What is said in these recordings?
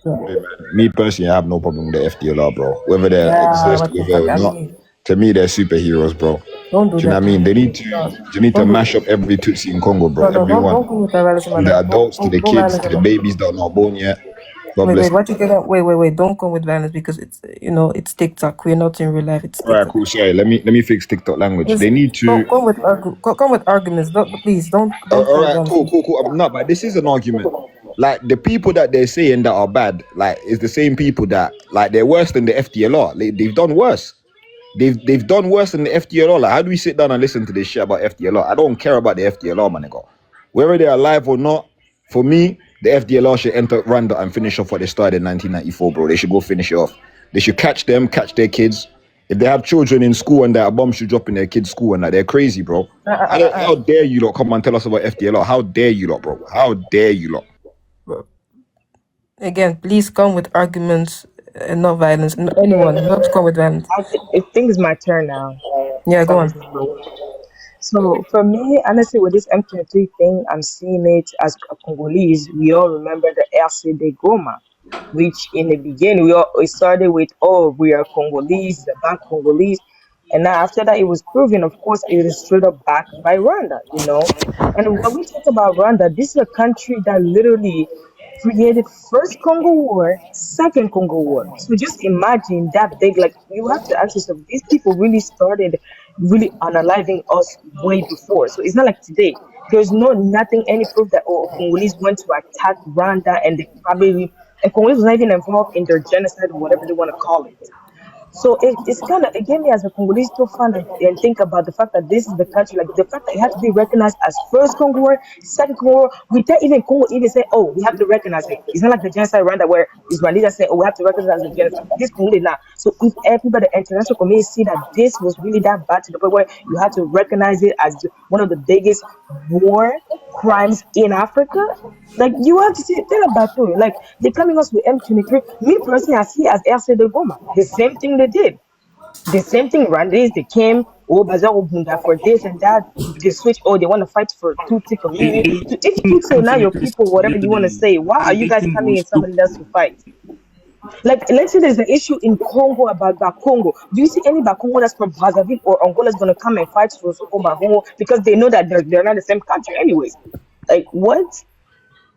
Hey, man, me personally, I have no problem with the FDLR, bro. Whether they Yeah, exist what the whether fuck? or I not, mean, to me, they're superheroes, bro. Do don't do you know that what I to mean? me. They need No, to don't mash do. up every Tutsi in Congo, bro. No, no, Everyone, don't go with the violence, from the madam. adults to the Don't kids violence, to the madam. babies that are not born yet. God Wait, bless wait, them. what you get? Wait. Don't come with violence because it's it's TikTok. We're not in real life. It's All right, TikTok. cool. Sorry, let me fix TikTok language. Just They need to. come with arguments. Please don't All come with right, violence. cool. No, but this is an argument. Like the people that they're saying that are bad, like is the same people that like they're worse than the FDLR. They've done worse. They've done worse than the FDLR. Like, how do we sit down and listen to this shit about FDLR? I don't care about the FDLR, my nigga. Whether they're alive or not, for me, the FDLR should enter Rwanda and finish off what they started in 1994, bro. They should go finish it off. They should catch them, catch their kids. If they have children in school and that a bomb should drop in their kids' school and that, they're crazy, bro. How dare you lot come and tell us about FDLR? How dare you lot, bro? How dare you lot? Again, please come with arguments and not violence. No, anyone, not come with violence. I think it's my turn now. Yeah, go on. So for me, honestly, with this M23 thing, I'm seeing it as a Congolese. We all remember the RCD Goma, which in the beginning it started with, oh, we are Congolese, the back Congolese. And now after that, it was proven, of course, it is straight up backed by Rwanda, you know. And when we talk about Rwanda, this is a country that literally created first Congo War, second Congo War. So just imagine that big. Like you have to ask yourself, these people really started really unaliving us way before. So it's not like today. There's nothing, any proof that Congolese went to attack Rwanda and they probably and Congolese was not even involved in their genocide or whatever they want to call it. So it's kind of, it gave me as a Congolese to fun and think about the fact that this is the country, like the fact that it had to be recognized as first Congo War, second Congo War, without even Congo even say, oh, we have to recognize it. It's not like the genocide Rwanda where Israelis say, oh, we have to recognize the genocide. This Congo did not. So if everybody, the international community see that this was really that bad to the point where you had to recognize it as one of the biggest war crimes in Africa, like you have to see think about it. Like they're coming us with M23. Me personally, I see as RC de Goma. The same thing they did. The same thing Rwandese, they came, oh Bazaar Bunda for this and that. They switch, oh, they want to fight for Tutsi community. So if Tutsi are not your people, whatever you want to say, why are you guys coming in somebody else to fight? Like, let's say there's an issue in Congo about Bakongo. Do you see any Bakongo that's from Brazzaville or Angola is going to come and fight for Bakongo because they know that they're not the same country anyways? Like, what?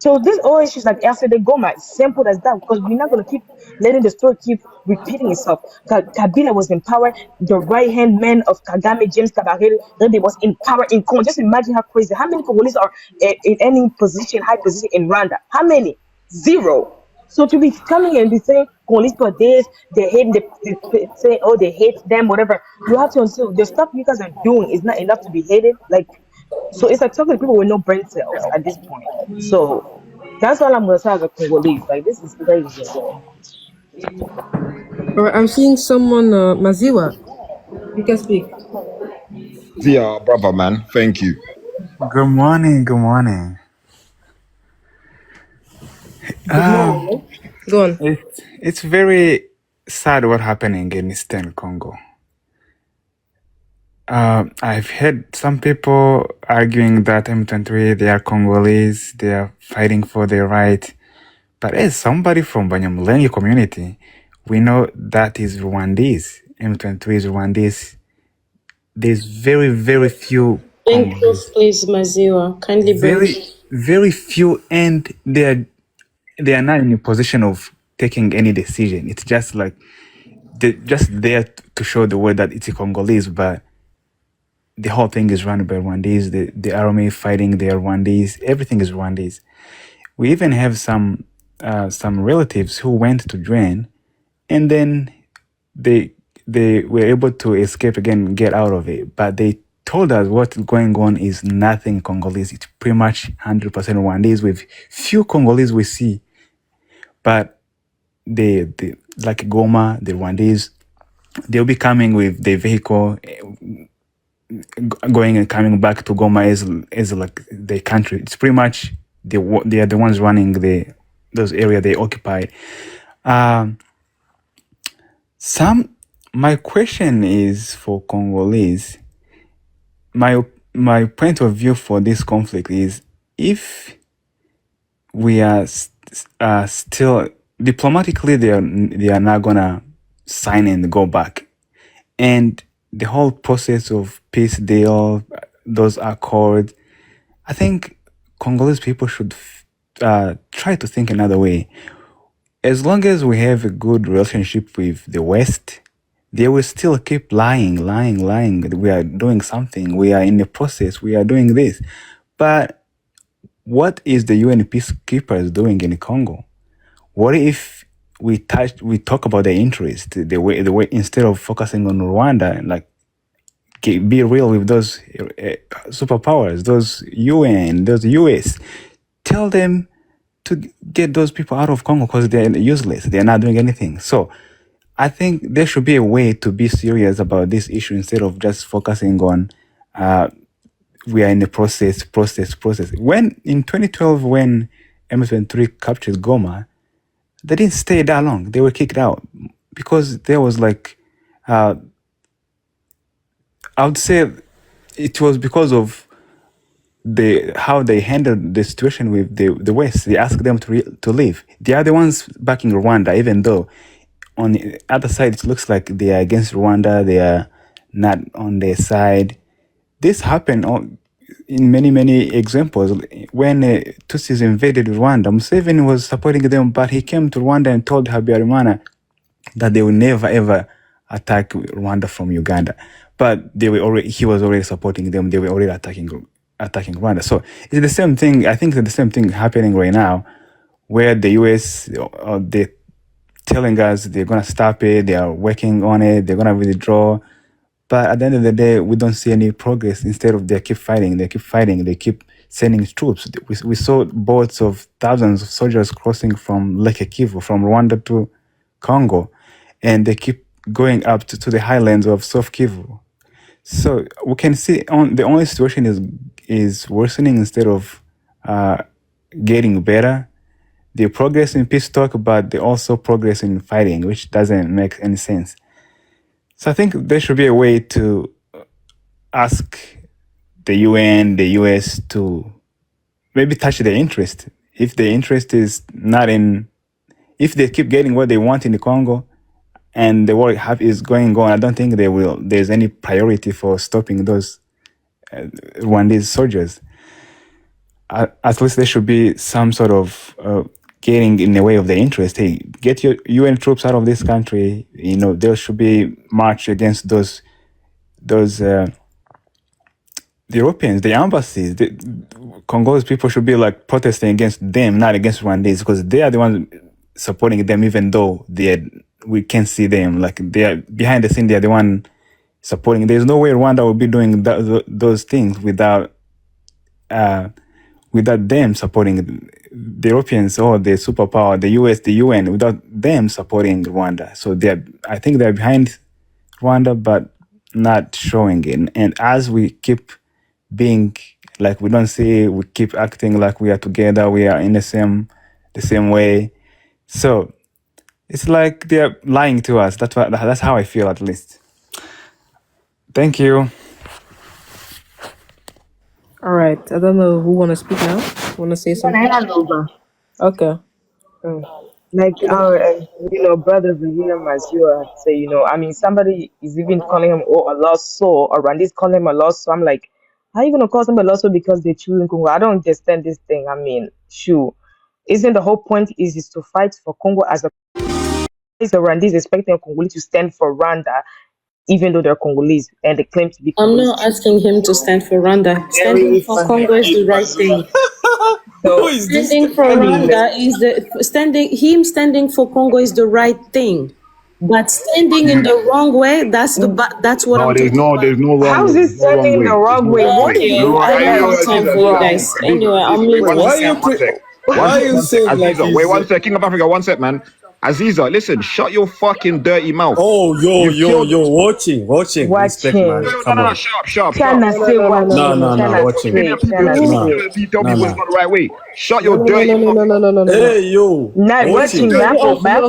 So this all issues like after they go, my simple as that, because we're not gonna keep letting the story keep repeating itself. Kabila was in power, the right hand man of Kagame, James Kabahele, then they was in power in Congo. Just imagine how crazy. How many Congolese are in any position, high position in Rwanda? How many? Zero. So to be coming and be saying Congolese for this, they hate, they say, oh, they hate them, whatever. You have to understand the stuff you guys are doing is not enough to be hated. Like, so it's like talking to people with no brain cells at this point. So that's all I'm gonna say as a Congolese. Like this is crazy. All right, I'm seeing someone, Maziwa. You can speak. Yeah, brother, man. Thank you. Good morning. Good morning. Good morning. Go on. It's very sad what happening in Eastern Congo. I've heard some people arguing that M23, they are Congolese, they are fighting for their right. But as somebody from Banyamulenge community, we know that is Rwandese. M23 is Rwandese. There's very, very few Thank you, Congolese. please, Maziwa. Kindly Very, bring. very few, and they are not in a position of taking any decision. It's just like they're just there to show the world that it's a Congolese, but the whole thing is run by Rwandese. The army fighting the Rwandese. Everything is Rwandese. We even have some relatives who went to join, and then they were able to escape again, get out of it. But they told us what's going on is nothing Congolese. It's pretty much 100% Rwandese with few Congolese we see. But the like Goma, the Rwandese, they'll be coming with the vehicle, going and coming back to Goma as like the country. It's pretty much they are the ones running those areas they occupied. My question is for Congolese. My point of view for this conflict is if we are still diplomatically, they are not gonna sign and go back. And the whole process of peace deal, those accords, I think Congolese people should try to think another way. As long as we have a good relationship with the West, they will still keep lying. We are doing something. We are in the process. We are doing this. But what is the UN peacekeepers doing in Congo? What if we talk about their interest, the way instead of focusing on Rwanda, like be real with those superpowers, those UN, those US, tell them to get those people out of Congo because they're useless. They're not doing anything. So I think there should be a way to be serious about this issue instead of just focusing on we are in the process. When in 2012, when M23 captured Goma, they didn't stay that long. They were kicked out because there was like, I would say it was because of how they handled the situation with the West. They asked them to leave. They are the ones backing Rwanda, even though on the other side it looks like they are against Rwanda. They are not on their side. This happened in many examples. When Tutsis invaded Rwanda, Museveni was supporting them, but he came to Rwanda and told habyarimana that they will never ever attack Rwanda from Uganda. But he was already supporting them. They were already attacking Rwanda. So it's the same thing. I think it's the same thing happening right now, where the US they're telling us they're gonna stop it. They are working on it. They're gonna withdraw. But at the end of the day, we don't see any progress. Instead of they keep fighting. They keep sending troops. We saw boats of thousands of soldiers crossing from Lake Kivu, from Rwanda to Congo, and they keep going up to the highlands of South Kivu. So we can see the only situation is worsening instead of getting better. The progress in peace talk, but the also progress in fighting, which doesn't make any sense. So I think there should be a way to ask the UN, the US to maybe touch their interest. If the interest is not in, if they keep getting what they want in the Congo and the war is going on, I don't think there's any priority for stopping those Rwandese soldiers. At least there should be some sort of getting in the way of their interest. Hey, get your UN troops out of this country. There should be march against those the Europeans, the embassies. The Congolese people should be like protesting against them, not against Rwandese, because they are the ones supporting them, even though we can't see them. Like they are behind the scene, they are the one supporting. There's no way Rwanda will be doing those things without them supporting the Europeans or the superpower, the US, the UN, without them supporting Rwanda. So I think they're behind Rwanda, but not showing it. And as we keep being like we don't see, we keep acting like we are together, we are in the same way. So it's like they're lying to us. That's how I feel, at least. Thank you. All right. I don't know who want to speak now. Want to say Can I something? hand over? Okay. Like our, brother William, as you say, I mean, somebody is even calling him a lost soul, or Randy's calling him a lost soul. I'm like, how are you gonna call somebody a lost soul because they're choosing Congo? I don't understand this thing. I mean, isn't the whole point is to fight for Congo as a Randy is expecting a Congolese to stand for Rwanda, even though they're Congolese and they claim to be I'm Congolese. not asking him to stand for Rwanda. Standing for Congo is the right thing. So Standing for Rwanda standing for Congo is the right thing. But standing in the wrong way, that's what I'm talking about. There's no wrong how is way. it standing the wrong way? What Thank do you. you I don't guys have time think for is you wrong? guys. Anyway, I'm leaving. Wait, Why you saying like Aziza, wait 1 sec, King of Africa, 1 sec, man. Aziza, listen, shut your fucking dirty mouth. Oh, yo, watching. Respect, man. Watching. Come on. Sharp. Tryna say watching. No, Tryna watching. say. Tell people it's not the right way. Shut your No. dirty mouth. Hey, yo. Not watching. I'm Back.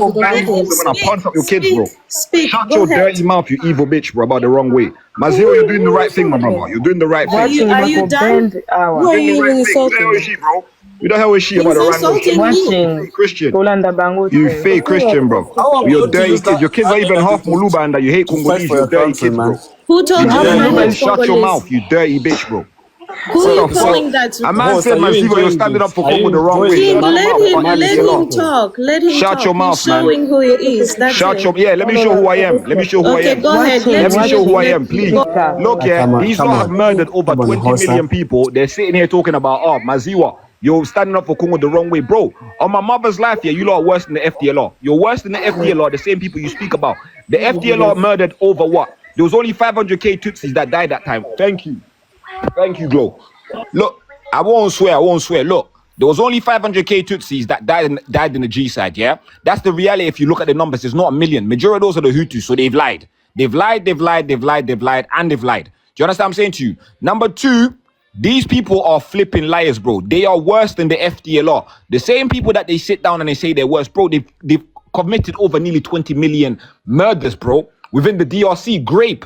gonna punch up your kids, bro. Speak. Shut Go your ahead. dirty mouth, you evil bitch, bro, about the wrong way. Maziro, you're doing the right thing, my brother. You're doing the right thing. Watching Are you Michael done? Bend hour. Who are you even insulting? Bro. Who the hell is she about He's the random shit? insulting me. Watching Fake Christian. Rolanda Bango You thing. fake Christian, bro. How am With your I to dirty use kids. Your kids are even half Muluba and that you hate to fight Congolese. for You your dirty country, kids, bro. man? Who told How you am I I? hate Shut your Congolese? mouth, you dirty bitch, bro. Who What you the fuck? calling that? A man Boss, said, are you Maziwa, you're enjoying standing this? up for Are you Congo the wrong way. enjoying King, the Shut your mouth, fucking let idiot. him talk. Let him Shut talk. your He's mouth, man. showing who he is. That's Shut your it. yeah. Let me show who I am. Let me show who I Okay, am. go ahead. Watching, Let me show who I am, please. Gica. Look, Come yeah, on, these come lot have on. murdered over Come on, 20 horse. million people. They're sitting here talking about, oh, Maziwa, you're standing up for Congo the wrong way, bro. On my mother's life, yeah, you lot are worse than the FDLR. You're worse than the FDLR, the same people you speak about. The FDLR murdered over what? There was only 500k Tutsis that died that time. Thank you. Thank you, Glow. Look, I won't swear. Look, there was only 500k Tutsis that died in the G side, yeah? That's the reality if you look at the numbers. It's not a million. Majority of those are the Hutus, so they've lied. They've lied, and they've lied. Do you understand what I'm saying to you? Number two, these people are flipping liars, bro. They are worse than the FDLR. The same people that they sit down and they say they're worse, bro, they've committed over nearly 20 million murders, bro, within the DRC. Grape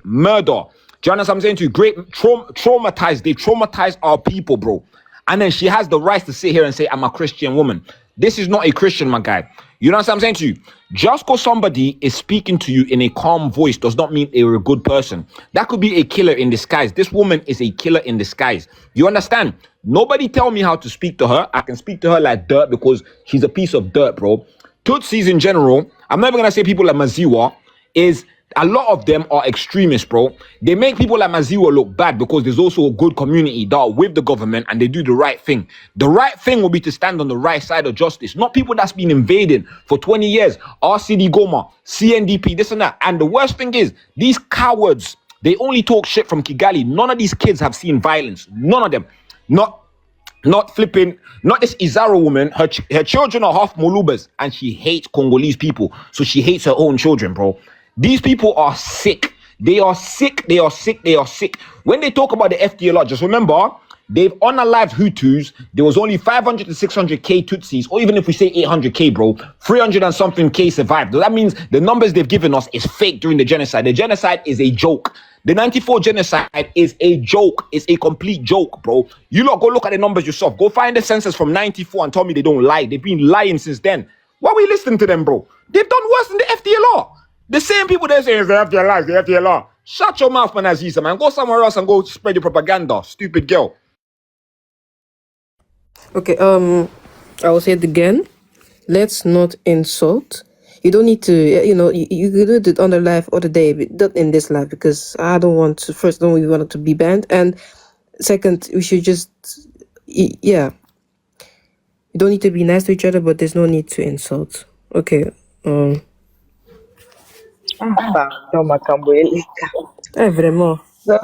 murder. Do you understand what I'm saying to you? Great traumatized. They traumatize our people, bro. And then she has the right to sit here and say, I'm a Christian woman. This is not a Christian, my guy. You know what I'm saying to you? Just because somebody is speaking to you in a calm voice does not mean they're a good person. That could be a killer in disguise. This woman is a killer in disguise. You understand? Nobody tell me how to speak to her. I can speak to her like dirt because she's a piece of dirt, bro. Tutsis in general, I'm never going to say people like Maziwa, is a lot of them are extremists, bro. They make people like Maziwa look bad because there's also a good community that are with the government and they do the right thing. The right thing will be to stand on the right side of justice, not people that's been invading for 20 years. RCD Goma, CNDP, this and that. And the worst thing is, these cowards, they only talk shit from Kigali. None of these kids have seen violence. None of them. Not this Izaro woman. Her children are half Molubas and she hates Congolese people. So she hates her own children, bro. These people are sick. They are sick. When they talk about the FDLR, just remember, they've unalived Hutus. There was only 500 to 600k Tutsis, or even if we say 800k, bro, 300 and something K survived. That means the numbers they've given us is fake during the genocide. The genocide is a joke. The 94 genocide is a joke. It's a complete joke, bro. You lot go look at the numbers yourself. Go find the census from 94 and tell me they don't lie. They've been lying since then. Why are we listening to them, bro? They've done worse than the FDLR. The same people they're saying the FDLR. Shut your mouth, man, Aziza, man. Go somewhere else and go spread your propaganda, stupid girl. Okay, I will say it again. Let's not insult. You don't need to, you can do it on the live or the day, but not in this live because I don't want to. First, don't we want it to be banned, and second, we should just, yeah. You don't need to be nice to each other, but there's no need to insult. Okay. Pardon, makambo eleka. Vraiment. So,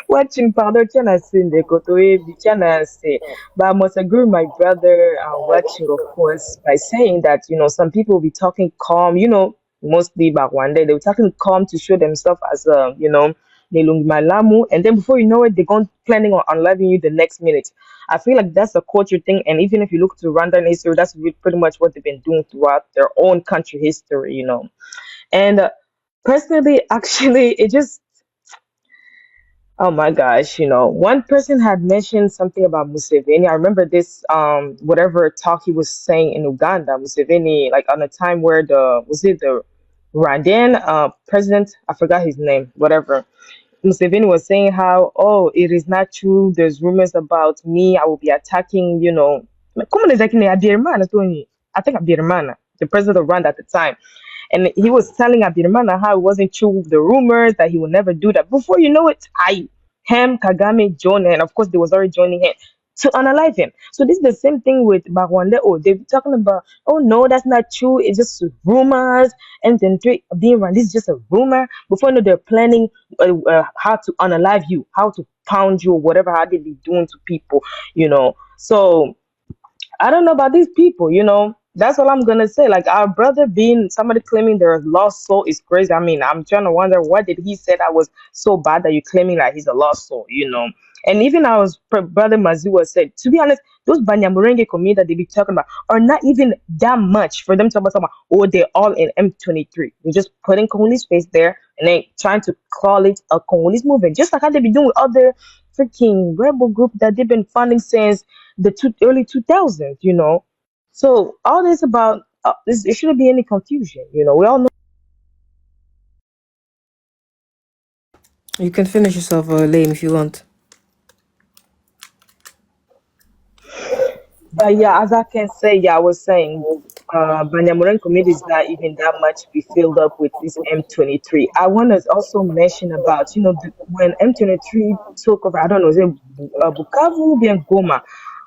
watching, pardon, can I say the kotoe, can I say? But I must agree with my brother, watching, of course, by saying that, some people will be talking calm, mostly about one day, they were talking calm to show themselves as, Nelungi Malamu, and then before you know it, they're going planning on unliving you the next minute. I feel like that's a culture thing, and even if you look to Rwandan history, that's pretty much what they've been doing throughout their own country history. And personally, actually, it just, oh my gosh, one person had mentioned something about Museveni. I remember this, whatever talk he was saying in Uganda, Museveni, like on a time where the Rwandan president, I forgot his name, whatever. Museveni was saying how, oh, it is not true. There's rumors about me. I will be attacking, Como exactly Habyarimana, Tony? I think Habyarimana, the president of Rwanda at the time. And he was telling Habyarimana how it wasn't true, the rumors that he would never do that. Before you know it, him, Kagame, joined, and of course they was already joining him to unalive him. So this is the same thing with Rwanda. Oh, they're talking about, oh no, that's not true. It's just rumors. M23 being run. This is just a rumor. Before you know, they're planning how to unalive you, how to pound you, or whatever, how they be doing to people. So I don't know about these people. That's all I'm gonna say. Like our brother being somebody claiming they're a lost soul is crazy. I mean, I'm trying to wonder what did he say that was so bad that you're claiming like he's a lost soul. And even our brother Maziwa said, to be honest, those Banyamurenge community that they be talking about are not even that much for them to talk about someone, oh, they're all in M23. They're just putting Congolese face there and then trying to call it a Congolese movement, just like how they be doing with other freaking rebel group that they've been funding since the early 2000s, you know. So all this about there shouldn't be any confusion, you know. We all know. You can finish yourself, lame, if you want. But yeah, as I can say, yeah, I was saying, Banyamuran community is not even that much be filled up with this M23. I want to also mention about, you know, when M23 took over, I don't know, is it Bukavu, then Goma?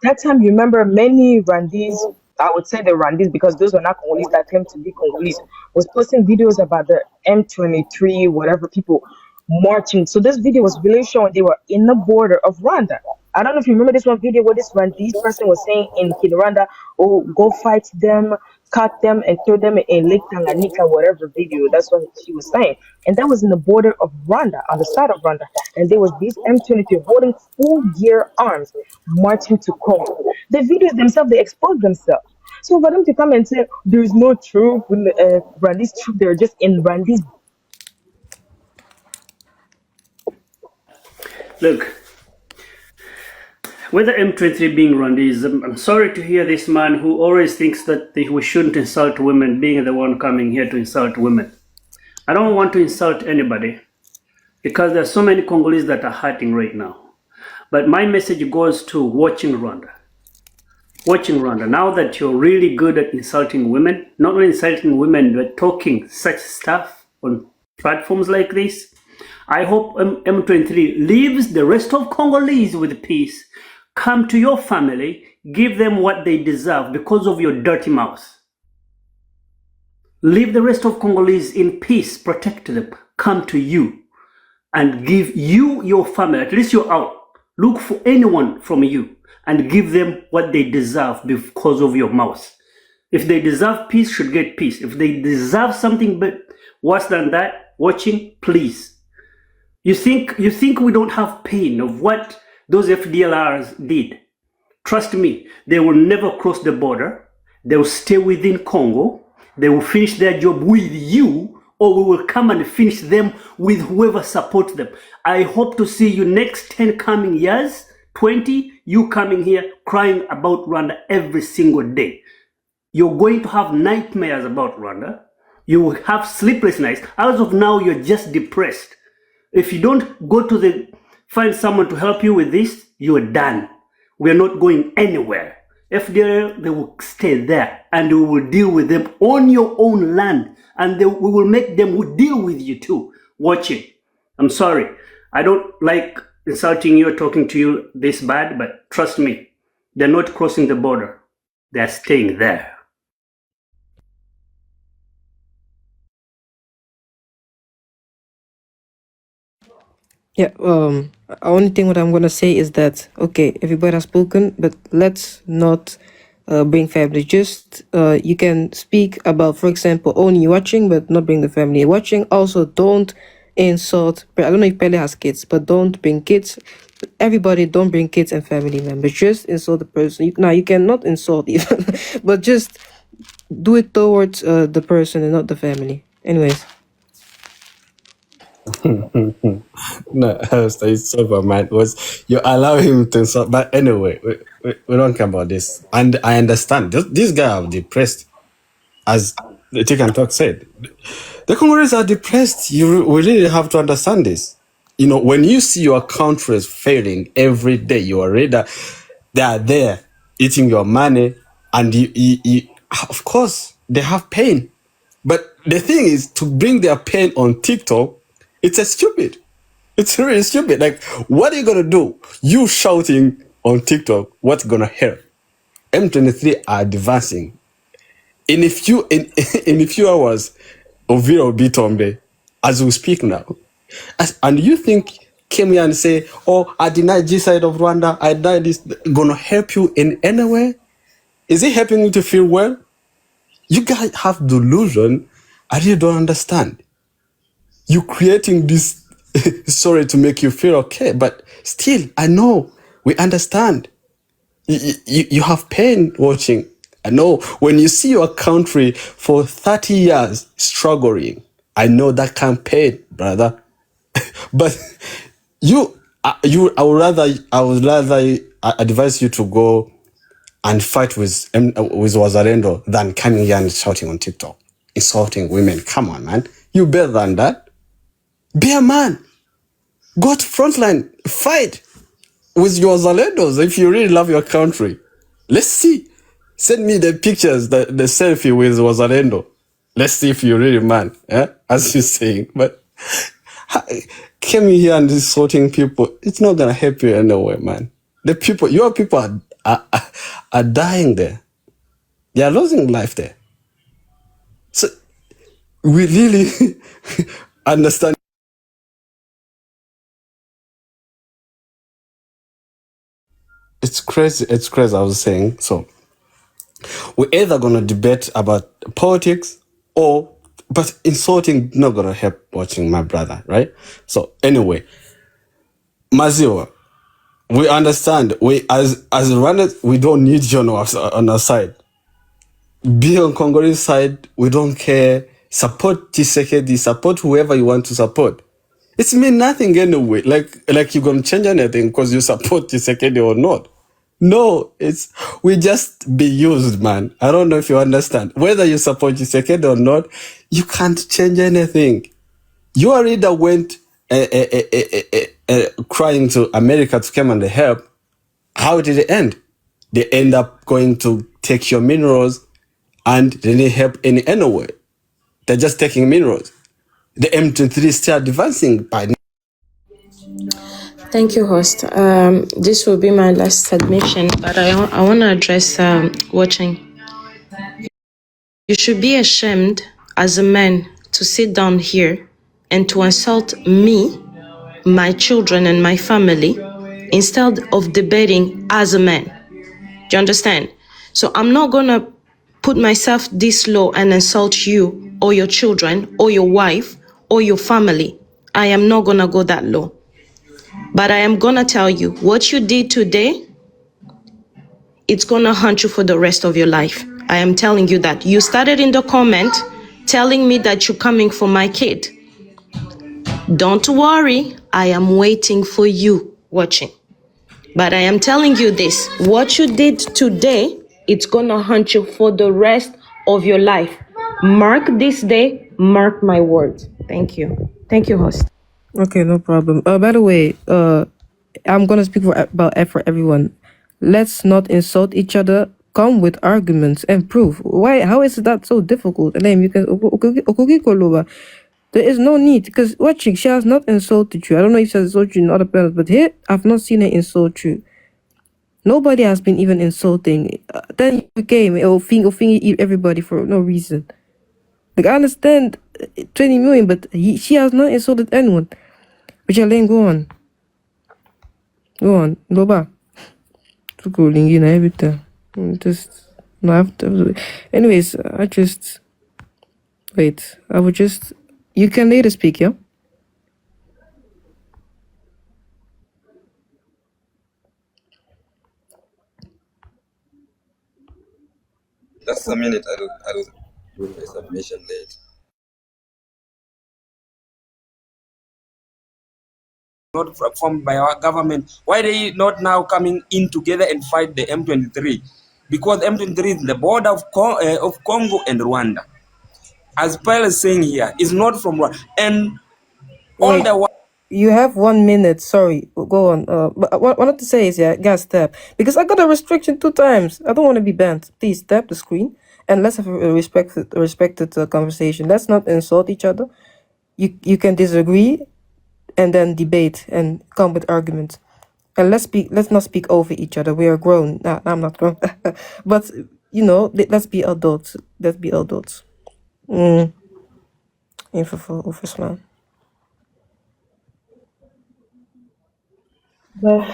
That time, you remember many Rwandese, I would say the Rwandese, because those were not Congolese that claimed to be Congolese, was posting videos about the M23, whatever people marching. So this video was really showing they were in the border of Rwanda. I don't know if you remember this one video where this Rwandese person was saying in Kinyarwanda, "Oh, go fight them, cut them, and throw them in Lake Tanganyika," whatever video. That's what she was saying. And that was in the border of Rwanda, on the side of Rwanda. And there was these M23 holding full gear arms marching to Congo. The videos themselves, they exposed themselves. So for them to come and say there is no troop, Rwandese troop, they're just in Rwandese. Look, whether M23 being Rwandese, I'm sorry to hear this man who always thinks that we shouldn't insult women, being the one coming here to insult women. I don't want to insult anybody because there are so many Congolese that are hurting right now. But my message goes to watching Rwanda. Watching Rwanda, now that you're really good at insulting women, not only insulting women, but talking such stuff on platforms like this, I hope M23 leaves the rest of Congolese with peace. Come to your family, give them what they deserve because of your dirty mouth. Leave the rest of Congolese in peace, protect them, come to you and give you your family, at least you're out. Look for anyone from you and give them what they deserve because of your mouth. If they deserve peace, should get peace. If they deserve something worse than that, watching, please. You think we don't have pain of what those FDLRs did? Trust me, they will never cross the border. They will stay within Congo. They will finish their job with you, or we will come and finish them with whoever supports them. I hope to see you next 10 coming years, 20, you coming here crying about Rwanda every single day. You're going to have nightmares about Rwanda. You will have sleepless nights. As of now, you're just depressed. If you don't go to find someone to help you with this, you're done. We're not going anywhere. FDL, they will stay there and we will deal with them on your own land. And we will make them deal with you too. Watch it. I'm sorry. I don't like insulting you or talking to you this bad, but trust me, they're not crossing the border. They're staying there. Yeah, only thing what I'm gonna say is that, okay, everybody has spoken, but let's not bring family. Just you can speak about, for example, only watching, but not bring the family watching. Also, don't insult. I don't know if Pele has kids, but don't bring kids. Everybody, don't bring kids and family members. Just insult the person. Now you cannot insult even, but just do it towards the person and not the family. Anyways. No, it's sober, man. Was you allow him to insult? But anyway, we don't care about this. And I understand this guy are depressed, as the Tick and Talk said. The Congolese are depressed. We really have to understand this. You know, when you see your countries failing every day, you are ready. They are there eating your money, and you of course they have pain. But the thing is, to bring their pain on TikTok, it's stupid. It's really stupid. Like, what are you gonna do? You shouting on TikTok, what's gonna help? M23 are advancing. In a few hours, Ovira will be Tombe, as we speak now. And you think came here and say, "Oh, I deny this side of Rwanda, I deny this," gonna help you in any way? Is it helping you to feel well? You guys have delusion. I really don't understand. You creating this story to make you feel okay, but still, I know, we understand. You have pain watching. I know when you see your country for 30 years struggling, I know that can pain, brother. But I would rather advise you to go and fight with Wazalendo than coming here and shouting on TikTok, insulting women. Come on, man. You better than that. Be a man. Go to frontline. Fight with your Zalendos if you really love your country. Let's see. Send me the pictures, the selfie with Wazalendo. Let's see if you're really man, as you're saying. But coming here and insulting people, it's not gonna help you anyway, man. Your people are dying there. They are losing life there. So we really understand. It's crazy. It's crazy. I was saying. So we're either gonna debate about politics but insulting not gonna help watching my brother, right? So anyway, Maziwa, we understand. We as Rwandans, we don't need you on our side. Be on Congolese side. We don't care. Support Tshisekedi. Support whoever you want to support. It's mean nothing anyway. Like you're gonna change anything because you support Tshisekedi or not. No, we just be used, man. I don't know if you understand. Whether you support Tshisekedi or not, you can't change anything. Your leader went crying to America to come and help. How did it end? They end up going to take your minerals and they didn't help in any way. They're just taking minerals. The M23 is still advancing by. Thank you, host. This will be my last submission, but I want to address watching. You should be ashamed as a man to sit down here and to insult me, my children, and my family instead of debating as a man. Do you understand? So I'm not going to put myself this low and insult you or your children or your wife or your family. I am not going to go that low. But I am going to tell you, what you did today, it's going to haunt you for the rest of your life. I am telling you that. You started in the comment telling me that you're coming for my kid. Don't worry, I am waiting for you watching. But I am telling you this, what you did today, it's going to haunt you for the rest of your life. Mark this day, mark my words. Thank you. Thank you, host. Okay, no problem. By the way, I'm gonna speak about for everyone. Let's not insult each other. Come with arguments and proof. Why? How is that so difficult? And then you can. There is no need because watching, she has not insulted you. I don't know if she has insulted you in other planets, but here I've not seen her insult you. Nobody has been even insulting. Then you came everybody for no reason. Like I understand 20 million, but she has not insulted anyone. But go on. Go on. Go back. Calling you everything. Just no after. Anyways, I just wait. I would just. You can later speak, yeah. Just a minute. I'll do my submission late. Not formed by our government. Why they not now coming in together and fight the M23? Because M23 is the border of Congo and Rwanda. As Paul is saying here, it's not from Rwanda. And all the you have 1 minute. Sorry, go on. But what I wanted to say is, yeah, guys, tap because I got a restriction 2 times. I don't want to be banned. Please tap the screen and let's have a respected conversation. Let's not insult each other. You can disagree, and then debate and come with arguments. And let's not speak over each other. We are grown. Nah, I'm not grown. But let's be adults. Let's be adults. Overslaan. But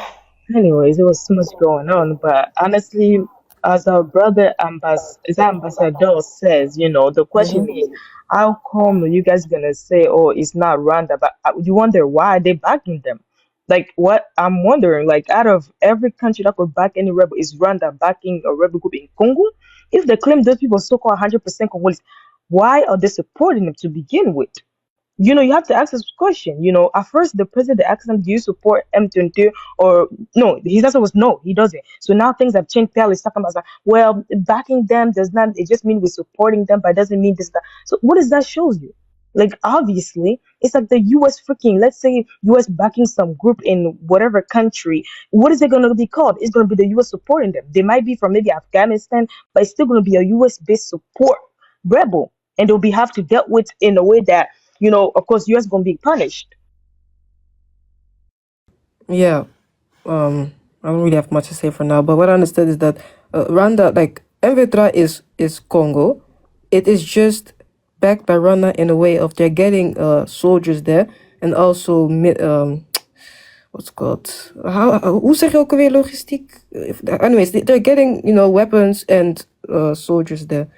anyways, there was so much going on. But honestly, as our brother ambassador says, the question is, how come you guys gonna say, oh, it's not Rwanda? But you wonder why they backing them? Like, what I'm wondering, like, out of every country that could back any rebel, is Rwanda backing a rebel group in Congo? If they claim those people so-called 100% Congolese, why are they supporting them to begin with? You have to ask this question. At first the president asked him, "Do you support M23?" Or no, his answer was no, he doesn't. So now things have changed. Tell is talking about like, well, backing them does not. It just mean we're supporting them, but it doesn't mean this that. So what does that show you? Like obviously, it's like the U.S. freaking. Let's say U.S. backing some group in whatever country. What is it going to be called? It's going to be the U.S. supporting them. They might be from maybe Afghanistan, but it's still going to be a U.S. based support rebel, and they'll be have to dealt with in a way that of course, US gonna be punished. Yeah. I don't really have much to say for now, but what I understood is that Rwanda, like M23 is Congo. It is just backed by Rwanda in a way of they're getting soldiers there and also what's it called? Hoe zeg je ook alweer logistiek? Anyways, they're getting weapons and soldiers there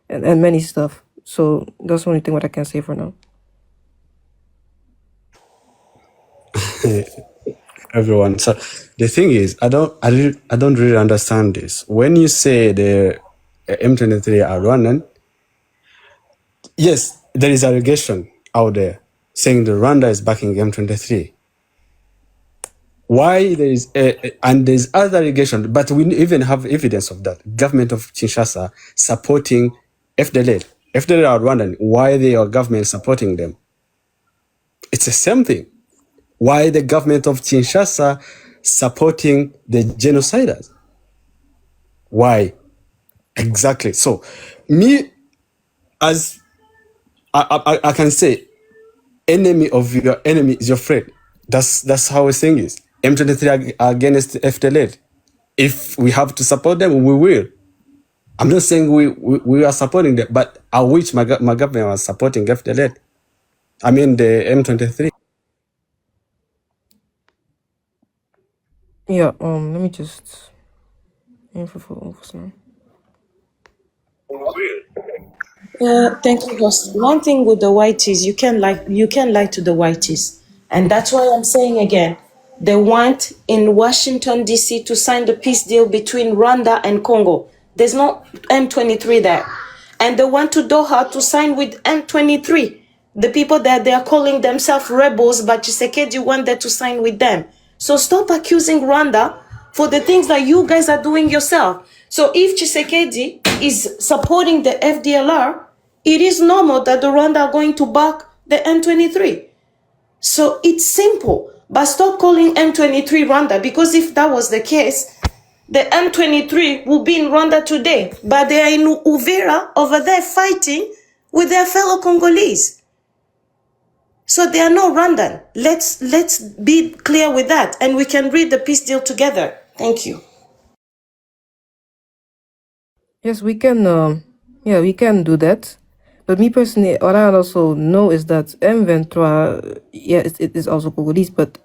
and many stuff. So that's the only thing what I can say for now. Everyone. So the thing is, I don't really understand this. When you say the M23 are running, yes, there is allegation out there saying the Rwanda is backing M23. Why there is and there's other allegation, but we even have evidence of that. Government of Kinshasa supporting FDLR. FDLR are Rwandan. Why they are government supporting them? It's the same thing. Why the government of Kinshasa supporting the genociders? Why? Exactly. So, me, as I can say, enemy of your enemy is your friend. That's how a thing is. M23 are against FDLR. If we have to support them, we will. I'm not saying we are supporting them, but I wish my government was supporting FDLR. I mean the M23. Yeah, let me just info for now. Thank you, host. One thing with the whiteys, you can lie to the whiteys, and that's why I'm saying again, they want in Washington D.C. to sign the peace deal between Rwanda and Congo. There's no M23 there, and they want to Doha to sign with M23. The people that they are calling themselves rebels, but Tshisekedi wanted to sign with them. So stop accusing Rwanda for the things that you guys are doing yourself. So if Tshisekedi is supporting the FDLR, it is normal that the Rwanda are going to back the M23. So it's simple. But stop calling M23 Rwanda, because if that was the case, the M23 will be in Rwanda today. But they are in Uvira over there fighting with their fellow Congolese. So they are not Rwandan. Let's be clear with that, and we can read the peace deal together. Thank you. Yes, we can. We can do that. But me personally, what I also know is that M23, it is also Congolese. But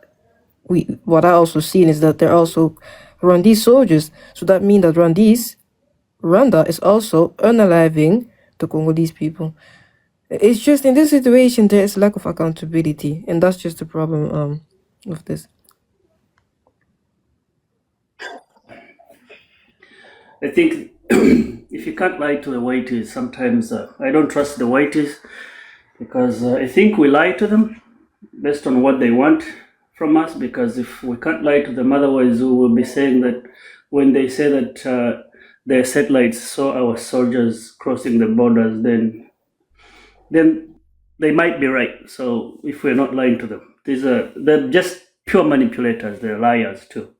what I also seen is that they're also Rwandese soldiers. So that means that Rwanda is also unaliving the Congolese people. It's just in this situation there is lack of accountability, and that's just the problem of this. I think if you can't lie to the whiteys, sometimes I don't trust the whiteys, because I think we lie to them based on what they want from us, because if we can't lie to them, otherwise we will be saying that when they say that their satellites saw our soldiers crossing the borders, then they might be right. So if we're not lying to them, they're just pure manipulators, they're liars too.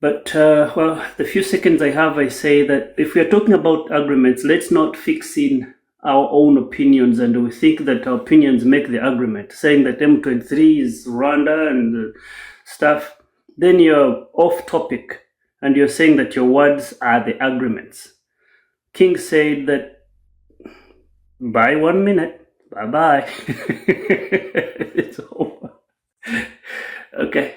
But, well, the few seconds I have, I say that if we are talking about agreements, let's not fix in our own opinions and we think that our opinions make the agreement. Saying that M23 is Rwanda and stuff, then you're off topic and you're saying that your words are the agreements. King said that, bye 1 minute, bye-bye. It's over. Okay.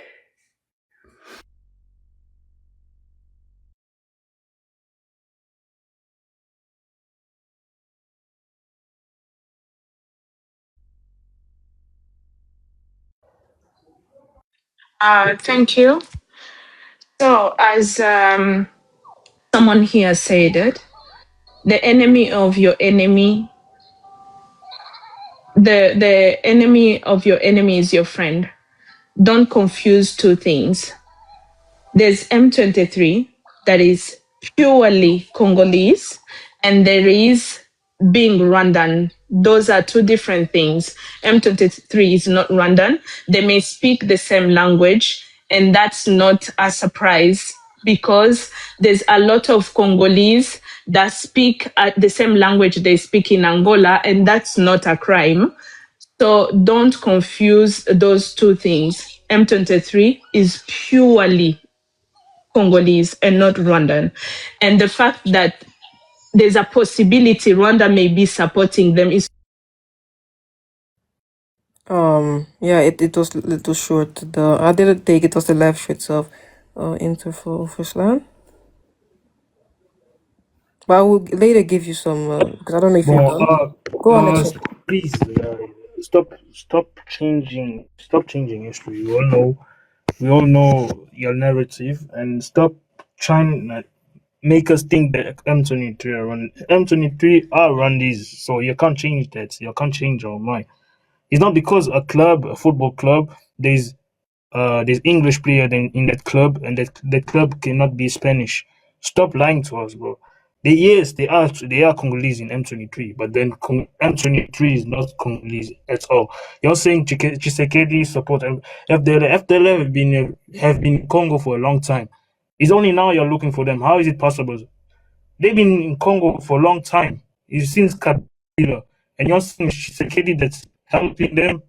Thank you. So, as someone here said it, the enemy of your enemy the enemy of your enemy is your friend. Don't confuse two things. There's M23 that is purely Congolese, and there is being Rwandan. Those are two different things. M23 is not Rwandan. They may speak the same language, and that's not a surprise because there's a lot of Congolese that speak the same language they speak in Angola, and that's not a crime. So don't confuse those two things. M23 is purely Congolese and not Rwandan. And the fact that there's a possibility Rwanda may be supporting them is Yeah, it was little short. I didn't take it was the live show itself. Interval Verslaan. But I will later give you some because I don't know if you're Bon, done. Go on, next one. please, stop changing history. We all know your narrative, and stop trying to make us think that M23 are Rwandese. So you can't change that. You can't change our mind. It's not because a football club, there's English player in that club, and that club cannot be Spanish. Stop lying to us, bro. Yes, they are Congolese in M23, but then M23 is not Congolese at all. You're saying Tshisekedi support FDLF. FDLF have been in Congo for a long time. It's only now you're looking for them. How is it possible? They've been in Congo for a long time. It's since Kabila, and you're saying Tshisekedi that's helping them.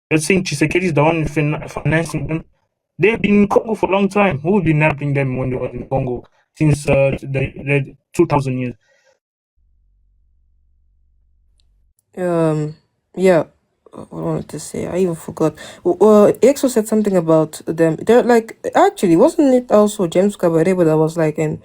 You're saying Tshisekedi is the one financing them. They've been in Congo for a long time. Who's been helping them when they were in Congo since the 2000 years? Yeah, what I wanted to say, I even forgot. EXO said something about them. They're like, actually, wasn't it also James Kabarebe that was like in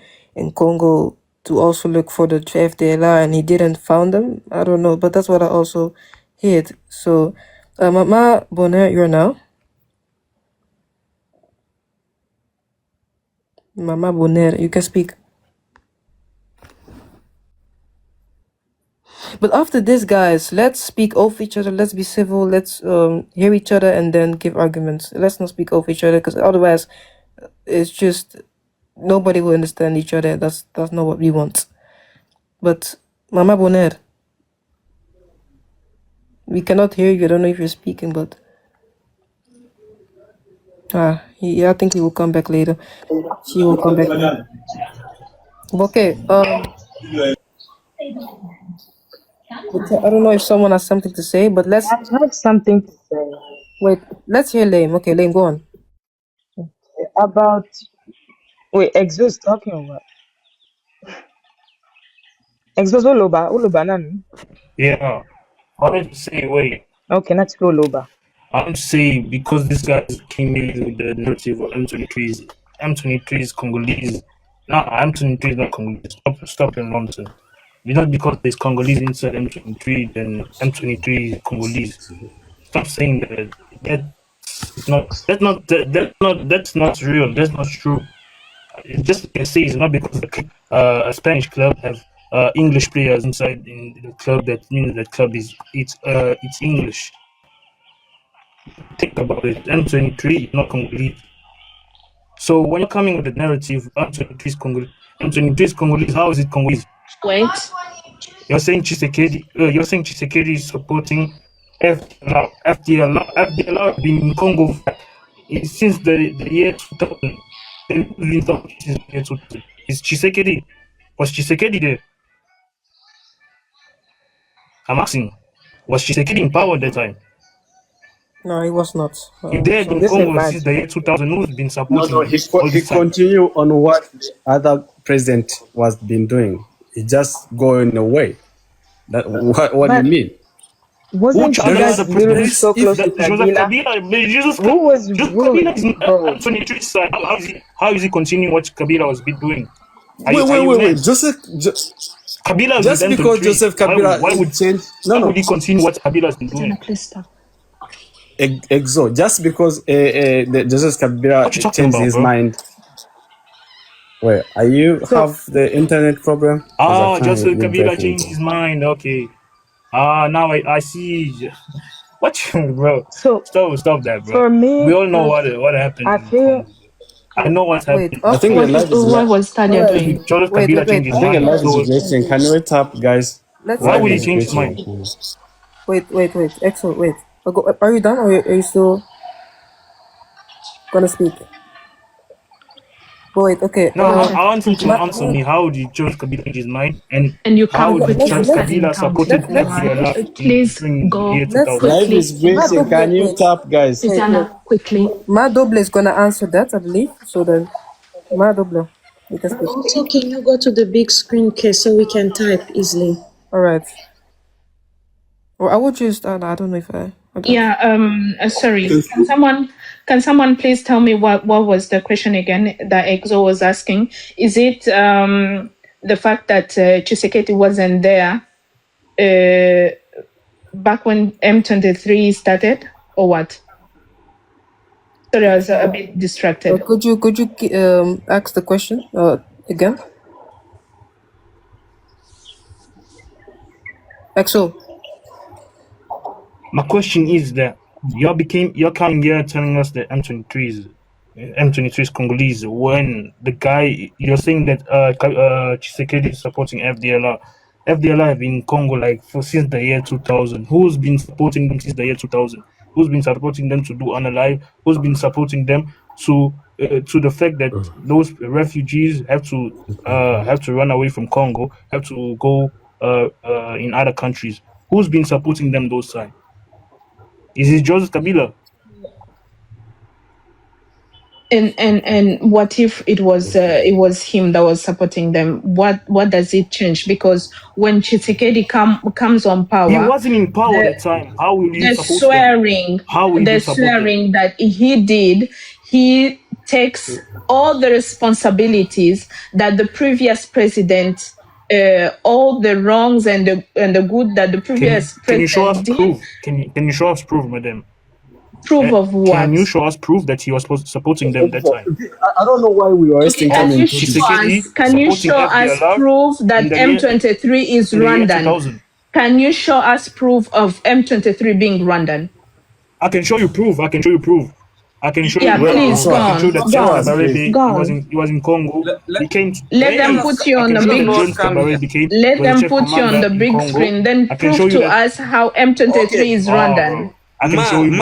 Congo to also look for the FDLR and he didn't found them? I don't know, but that's what I also heard. So, Mama Bonner, you're now. Mama Bonner, you can speak. But after this, guys, let's speak over each other. Let's be civil. Let's hear each other and then give arguments. Let's not speak over each other because otherwise, it's just nobody will understand each other. That's not what we want. But Mama Bonner, we cannot hear you. I don't know if you're speaking, but yeah, I think he will come back later. She will come back later. Okay. I don't know if someone has something to say, but let's I have something to say wait. Let's hear Lame. Okay, Lame, go on. about. Wait, Exo's talking or what? Exo's Oloba nani? Yeah, I wanted to say, wait. Okay, not Oloba. I'm saying because this guy came in with the narrative of M23 is Congolese. No, M23 is not Congolese. Stop your nonsense. It's not because there's Congolese inside M23, then M23 is Congolese. Stop saying that. That's not real. That's not true. It just can say it's not because a Spanish club have English players inside in the club that means that club it's English. Think about it. M23 is not Congolese. So when you're coming with the narrative, M23 is Congolese. M23 is Congolese. How is it Congolese? wait. You're saying Tshisekedi is supporting FDLR. FDLR have been in Congo since the year 2000. Is Tshisekedi? Was Tshisekedi there? I'm asking. Was Tshisekedi in power at that time? No, he was not. If they had been This is Congo mad. since the year 2000, who's been No, supporting them all he this time? continue on what other president was been doing. He just going away. That what do you But mean? wasn't you Other guys literally presidents? so close to Joseph Kabila? Kabila, Jesus Who was Kabila is bro? M23 side. How is he continuing what Kabila was doing? Are you Wait. mad? Kabila is with Just because M23. Joseph Kabila changed. Why No. would he continue what Kabila has been doing? Just because Joseph Kabila What you talking changed about, his bro? mind. Wait, are you So have the internet problem? Because I can't Joseph be Kabila breaking. changed his mind. Okay. Now I see. What, bro? So Stop that, bro. for me, We all know what happened I in feel Congo. I know what's Wait, happening. I think the live is What was all Talia right. doing? Joseph Kabila changed his I think the mind. live is So glitching. Can we tap, guys? Let's why Live would he is change his glitching. mind? wait. Excellent. Wait. Are you done, or are you still gonna speak? Wait. Okay. No, Okay, I want him thank to you. answer me. How did Joseph Kabila change his mind, and And you come how did quickly Joseph after him, Kabila Count. supported Right. FDLR Please during go year let's 2000? Live quickly. is glitching. Can you tap, guys? Susanna, quickly. Madoble is gonna answer that, I believe. So then, Madoble, you can speak. Also, can you go to the big screen case so we can type easily? All right. Or I would just. I don't know if I. Yeah, sorry. Can someone please tell me what was the question again that Exo was asking? Is it the fact that Chisekedi wasn't there back when M23 started, or what? Sorry, I was a bit distracted. Could you ask the question again? Axel. My question is that you're coming here telling us that M23 is Congolese when the guy you're saying that Tshisekedi is supporting FDLR. FDLR have been in Congo like since the year 2000. Who's been supporting them since the year 2000? Who's been supporting them to do unalive? Who's been supporting them to the fact that those refugees have to run away from Congo, have to go in other countries? Who's been supporting them those times? Is it Joseph Kabila? And what if it was him that was supporting them? What does it change? Because when Chisekedi comes on power, He wasn't in power at the time. How will you the support them? How will you support them? swearing that he did, he takes all the responsibilities that the previous president, all the wrongs and the good that the previous Can you show us president did. proof? Can you show us proof, madam? Proof of what? Can you show us proof that he was supporting them that time? I don't know why we are wasting time Can in you this. show us proof that M23 is Rwandan? Can you show us proof of M23 being Rwandan? I can show you proof. I can show you. Yeah, please, I can show that Joseph Kabarebe, go on. he was in Congo. He came. Let them put you on the big. Let them put you on the big screen. Then prove to us how M23 is Rwandan. I can show you. If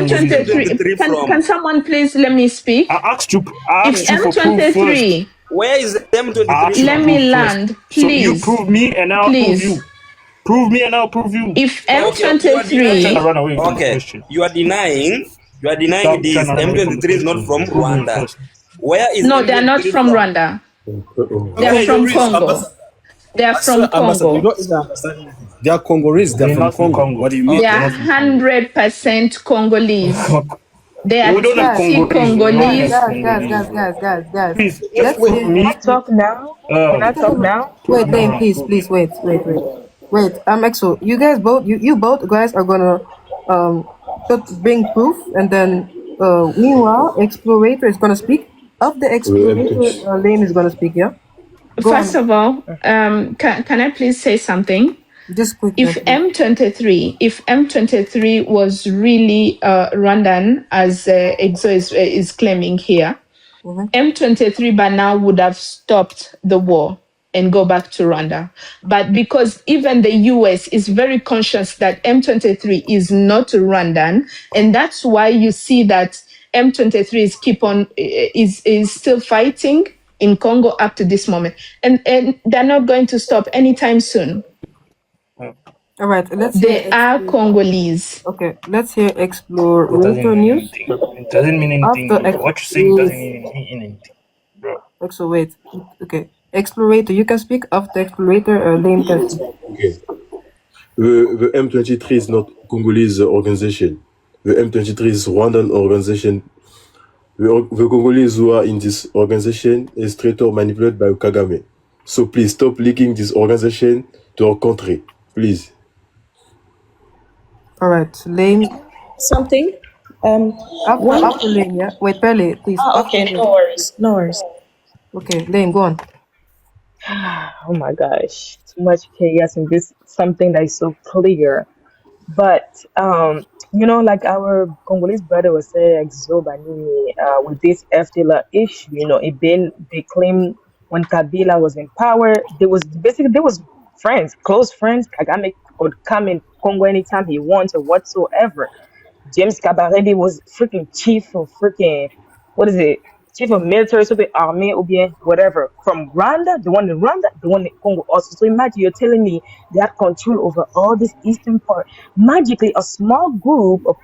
M23, can someone please let me speak? I asked you If for proof first. M23, Where is M23? let me land, So you please. prove me and I'll prove you. Prove me and I'll prove you. If M23, run away with the question. you are denying Stop this trying to run away from the M23 is not from question. Prove me Rwanda. first. Where is no, M23 they're not from Rwanda. They're from Congo. They're from Congo. You don't even understand. They are Congolese. They're from not from Congo. What do you mean? They are 100% Congolese. They are We don't have Congolese. Guys. Please, just Let's prove me. talk now. Can I talk now? Wait, Lane, please, wait. Exo, you guys both, you both guys are gonna bring proof, and then meanwhile, Explorator is gonna speak. Of the Explorator, Lane is gonna speak. Yeah. First of all, can I please say something? Just quick. If M23 was really Rwandan, as Exo is claiming here, M23 by now would have stopped the war and go back to Rwanda. But because even the US is very conscious that M23 is not Rwandan, and that's why you see that M23 is still fighting in Congo up to this moment, and they're not going to stop anytime soon. All right, They are Congolese. Okay, let's hear Explorator news. It doesn't mean anything. What you're saying doesn't mean anything, bro. So wait. Okay, Explorator, you can speak. After Explorator, Lane can speak. Okay. The M23 is not Congolese organization. The M23 is Rwandan organization. The Congolese who are in this organization is traitor manipulated by Kagame. So please stop linking this organization to our country, please. All right, Lane. Something? After Lane, yeah. Wait, Pele, please. Okay, no worries. Okay, Lane, go on. Oh my gosh, too much chaos in this something that is so clear. But like our Congolese brother was saying, Exobanini, with this FDLR issue, they claim when Kabila was in power, there was friends, close friends. Kagame could come in Congo anytime he wants or whatsoever. James Kabarebe was freaking chief of freaking, what is it? Chief of military, something army, or bien whatever. From Rwanda, the one in Rwanda, the one in Congo also. So imagine you're telling me they had control over all this eastern part. Magically, a small group of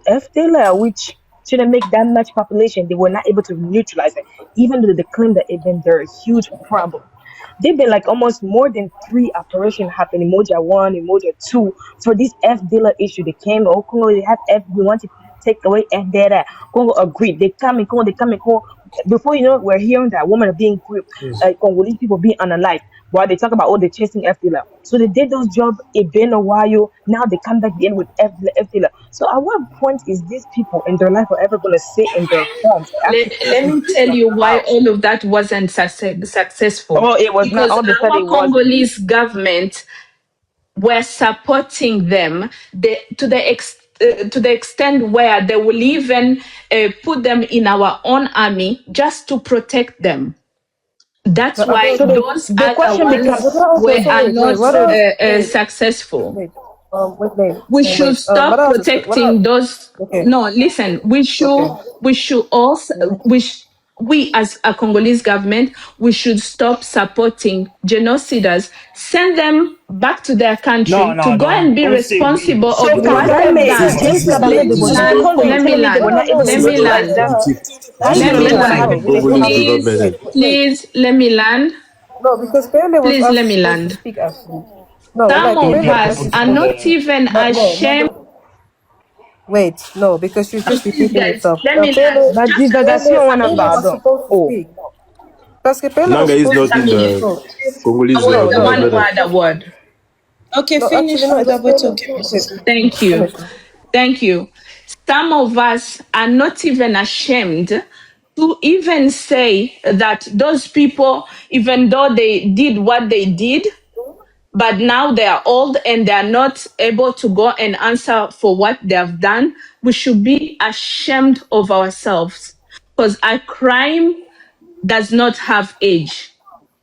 FDLR, which shouldn't make that much population, they were not able to neutralize it, even though they claim that even they're a huge problem. They've been like almost more than three operations happening, Moja 1 and Moja 2, for this F dealer issue. They came, oh, Congo, they have F, we want to take away F data. Congo agreed. They come in Congo, they come in Congo. Before you know it, we're hearing that women are being raped, Congolese people being unalive. While they talk about, oh, they're chasing F dealer. So they did those jobs, it been a while. Now they come back again with F dealer. So at what point is these people in their life are ever going to sit in their homes and actually Let figure me this tell stuff you why out? all of that wasn't successful. Oh, it was not, Because all of a sudden our it wasn't. Congolese government were supporting them to the extent where they will even put them in our own army just to protect them. That's why So those the other question becomes, ones Okay, so are wait, not what else? Wait, successful. wait, wait, We should what stop else is what protecting else? those. Okay, No, listen, okay. we should also we as a Congolese government, we should stop supporting genociders, send them back to their No, country to no, go no. and be I would say responsible so of we what don't. they've Kagame, done. James Let Kabarebe me was in land, Congo. You're let me telling me they land, were not able to let me neutralize land, them. How This you is let gonna not me let that land. happen? something With the Congolese Congo? do not Please, manage. please, let me land, No, because Pele was please, let also me supposed to land. speak actually. No, Some like Okay, of Pele was us actually are supposed to okay. not speak. even No, ashamed. wait, no, because you're just Please, repeating guys, yourself. let me land. La Just let me divagation, on a Pele was pardon. supposed to Oh, speak. Parce que Pele was Nanga is supposed to not a in speak. minute. the No, I Congolese was no, the no, do one not no. who manage. had a word. Okay, No, actually, finish no, and it was Roberto Pele. give me Okay, sister. Thank you. finish. Thank you. Some of us are not even ashamed to even say that those people, even though they did what they did, but now they are old and they are not able to go and answer for what they have done, we should be ashamed of ourselves. Because a crime does not have age.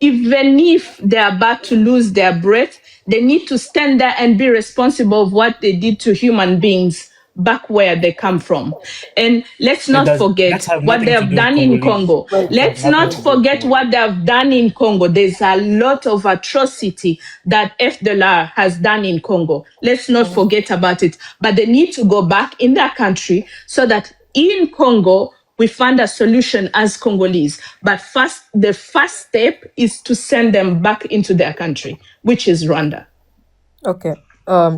Even if they are about to lose their breath, they need to stand there and be responsible of what they did to human beings back where they come from. And let's It not does. That forget have what they nothing to have do with done in Congolese. Congo. Wait, That have Let's nothing not to do with forget Congolese. what they have done in Congo. There's a lot of atrocity that FDLR has done in Congo. Let's not forget about it. But they need to go back in their country so that in Congo, we find a solution as Congolese. But first, the first step is to send them back into their country, which is Rwanda. okay.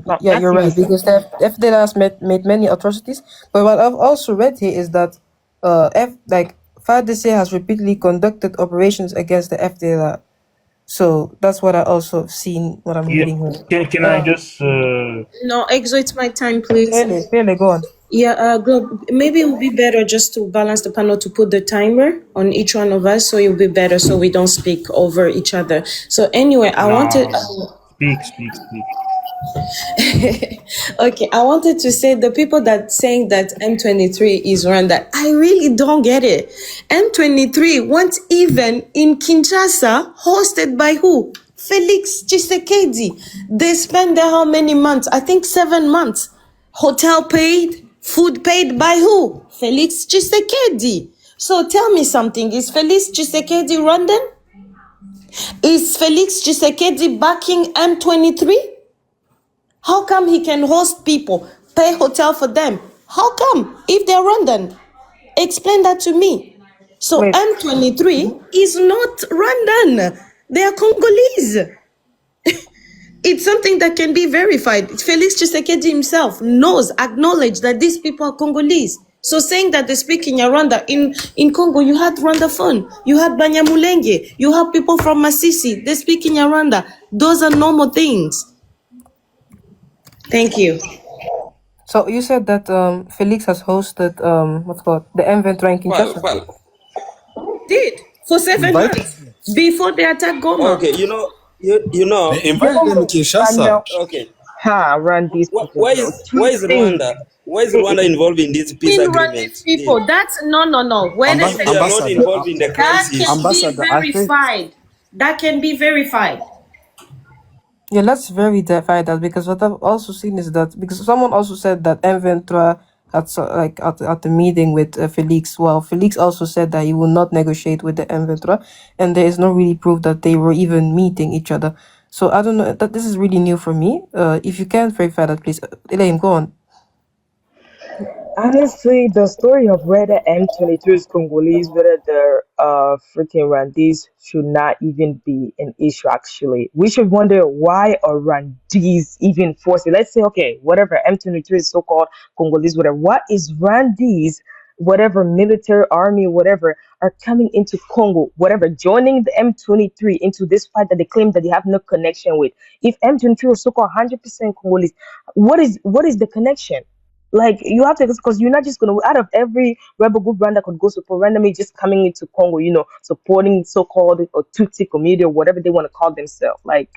no, Yeah, you're right activism. because the FDLR made many atrocities. But what I've also read here is that FARDC has repeatedly conducted operations against the FDLR. So that's what I also seen what I'm Yeah. reading here. Can I just? No, Exo, it's my time, please. Pele, go on. Yeah, Globe, maybe it would be better just to balance the panel to put the timer on each one of us so it will be better so we don't speak over each other. So anyway, I wanted Nah. Speak. okay, I wanted to say the people that saying that M23 is Rwanda, I really don't get it. M23 once even in Kinshasa, hosted by who? Felix Tshisekedi. They spent there how many months? I think 7 months. Hotel paid, food paid by who? Felix Tshisekedi. So tell me something, is Felix Tshisekedi Rwandan? Is Felix Tshisekedi backing M23? How come he can host people, pay hotel for them? How come if they're Rwandan? Explain that to me. So Wait, M23 is not Rwandan. They are Congolese. It's something that can be verified. Felix Tshisekedi himself knows, acknowledge that these people are Congolese. So saying that they speak in Rwanda, in Congo, you had Rwandaphone, you had Banyamulenge, you have people from Masisi, they speak in Rwanda. Those are normal things. Thank you. so you said that Felix has hosted what's it called the M23 in Well, Kinshasa. well, Did for seven Invite months. before they attack Goma. Okay, you know, They invited them to And Kinshasa. okay. run these people, Why bro. is Two things. Rwanda involved in this peace In these agreement deal? people, that's no. Wait a If they are second. not Ambassador, involved in the That crisis, can be Ambassador, I think verified. That can be verified. Yeah, let's verify that, because what I've also seen is that, because someone also said that M23 at like at the meeting with Felix. Well, Felix also said that he will not negotiate with the M23, and there is no really proof that they were even meeting each other. So I don't know. That this is really new for me. If you can verify that, please, Elaine, go on. Honestly, the story of whether M23 is Congolese, whether they're freaking Rwandese, should not even be an issue. Actually, we should wonder why are Rwandese even forced. Let's say, okay, whatever M23 is so-called Congolese, whatever. What is Rwandese? Whatever military army, whatever, are coming into Congo, whatever, joining the M23 into this fight that they claim that they have no connection with. If M23 is so-called 100% Congolese, what is the connection? Like you have to, because you're not just gonna, out of every rebel group Rwanda could go support randomly just coming into Congo, supporting so-called or Tutsi community or whatever they want to call themselves. Like,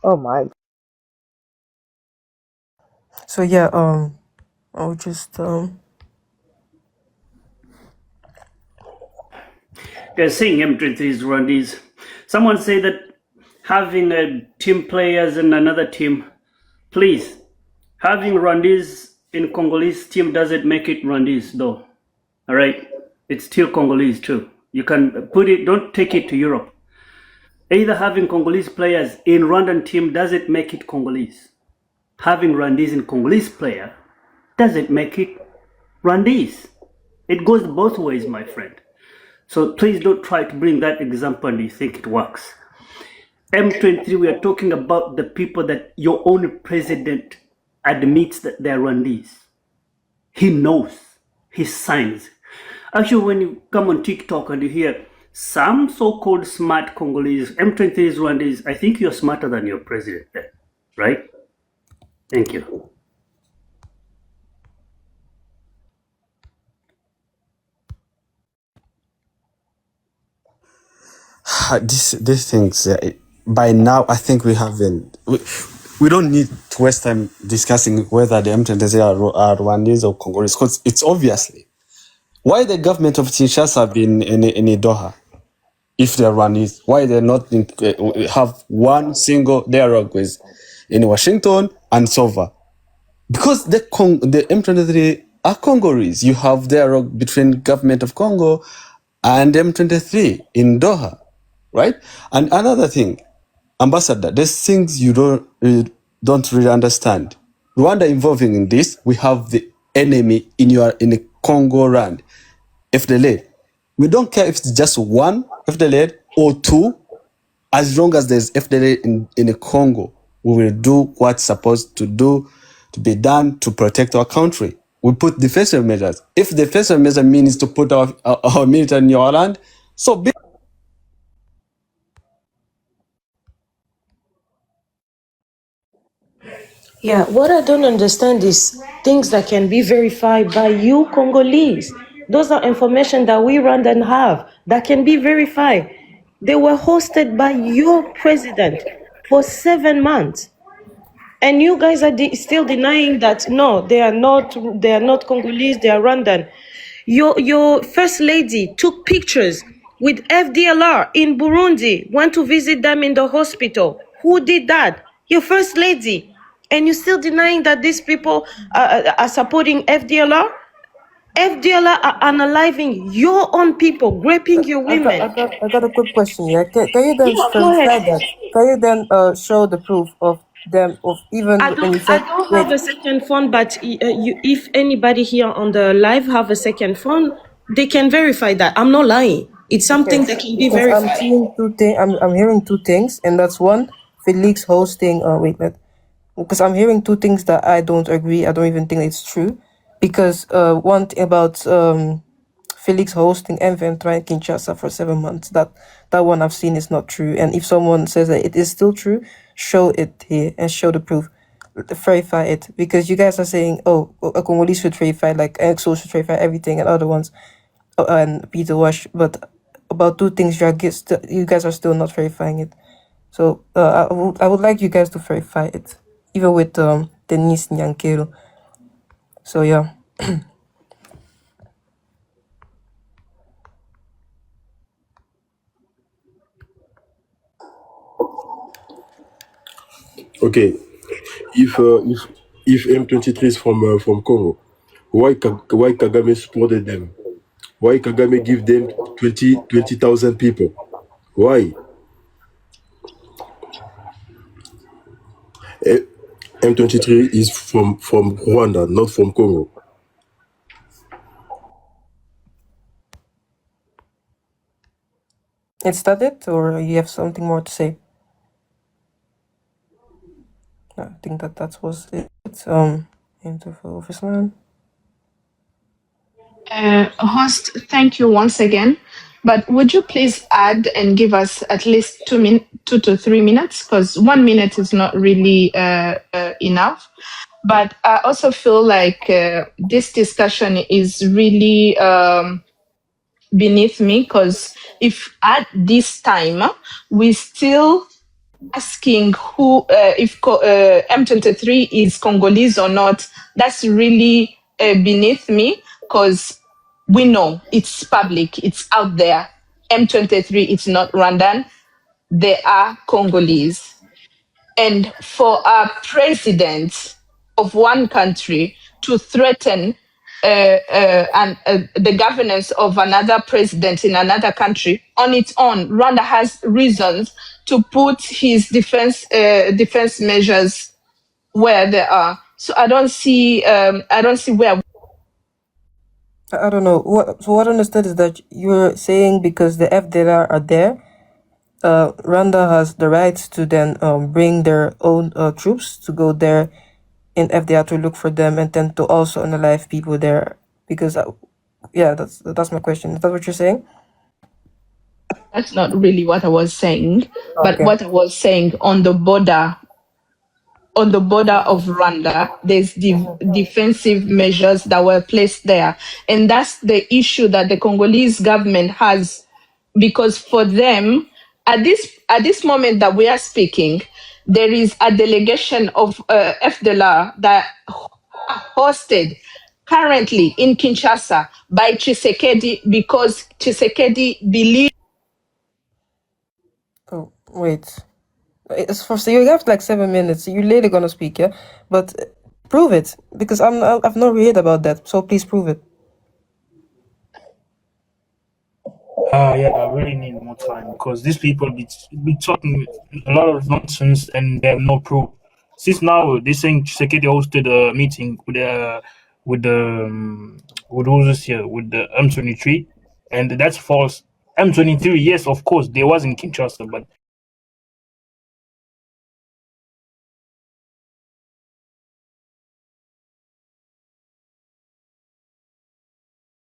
oh my. So yeah, I'll just They're saying M23 is Rwandese. Someone say that having a team players in another team, please, having Rwandese in Congolese team doesn't make it Rwandese though. All right, it's still Congolese too. You can put it. Don't take it to Europe. Either having Congolese players in Rwandan team doesn't make it Congolese. Having Rwandese in Congolese player doesn't make it Rwandese. It goes both ways, my friend. So please don't try to bring that example and you think it works. M23, we are talking about the people that your own president admits that they're Rwandese. He knows. He signs. Actually, when you come on TikTok and you hear some so-called smart Congolese, M23 is Rwandese, I think you're smarter than your president then, right? Thank you. these things. By now, I think we haven't. We don't need to waste time discussing whether the M23 are Rwandese or Congolese, because it's obviously why the government of Kinshasa have been in Doha. If they're Rwandese, why they're not have one single dialogue with in Washington and Sova? Because the M23 are Congolese. You have dialogue between government of Congo and M23 in Doha, right? And another thing, Ambassador, there's things you don't really understand. Rwanda involving in this, we have the enemy in the Congo land, FDLA. We don't care if it's just one FDLA or two, as long as there's FDLA in the Congo, we will do what's supposed to be done to protect our country. We put defensive measures. If defensive measure means to put our military in your land, so be. Yeah, what I don't understand is things that can be verified by you Congolese. Those are information that we Rwandan have that can be verified. They were hosted by your president for 7 months. And you guys are still denying that no, they are not Congolese, they are Rwandan. Your first lady took pictures with FDLR in Burundi, went to visit them in the hospital. Who did that? Your first lady. And you're still denying that these people are supporting FDLR? FDLR are unaliving your own people, raping your women. I got a quick question. Yeah, can you then Go ahead. verify that? Can you then show the proof of them, of even I when don't, you I said don't wait? have a second phone, but if anybody here on the live have a second phone, they can verify that. I'm not lying. It's Okay, something that can be because I'm verified. seeing two things. I'm hearing two things, and that's one, Felix hosting. Because I'm hearing two things that I don't agree. I don't even think it's true. Because one thing about Felix hosting M23 in Kinshasa for 7 months. That one I've seen is not true. And if someone says that it is still true, show it here and show the proof. Verify it, because you guys are saying, oh, a Congolese should verify, like EXO should verify everything, and other ones, and Peter Wash. But about two things you guys are still not verifying it. So I would like you guys to verify it, even with Denise Nyankero. So yeah. Okay, if M23 is from Congo, why Kagame supported them? Why Kagame give them 20,000 people? Why? Eh, M23 is from Rwanda, not from Congo. Is that it, or you have something more to say? No, I think that was it. Interval Ruslan. Host, thank you once again. But would you please add and give us at least 2 to 3 minutes? Because 1 minute is not really enough. But I also feel like this discussion is really beneath me, because if at this time we still asking who if M23 is Congolese or not, that's really beneath me, because we know it's public, it's out there. M23 is not Rwandan, they are Congolese. And for a president of one country to threaten the governance of another president in another country on its own, Rwanda has reasons to put his defense measures where they are. So I don't see where. I don't know. What I understood is that you're saying because the FDLR are there, Rwanda has the right to then bring their own troops to go there in FDR to look for them and then to also unalive people there. Because, yeah, that's my question. Is that what you're saying? That's not really what I was saying, but Okay. what I was saying on the border of Rwanda, there's defensive measures that were placed there. And that's the issue that the Congolese government has, because for them, at this moment that we are speaking, there is a delegation of FDLR that hosted currently in Kinshasa by Tshisekedi, because Tshisekedi believes. Oh, wait. It's for so you have like 7 minutes. You're later gonna speak, yeah? But prove it, because I've not read about that. So please prove it. Yeah, I really need more time because these people be talking a lot of nonsense and they have no proof. Since now they're saying Tshisekedi hosted a meeting with who's this here with the M23, and that's false. M23, yes, of course, there was in Kinshasa, but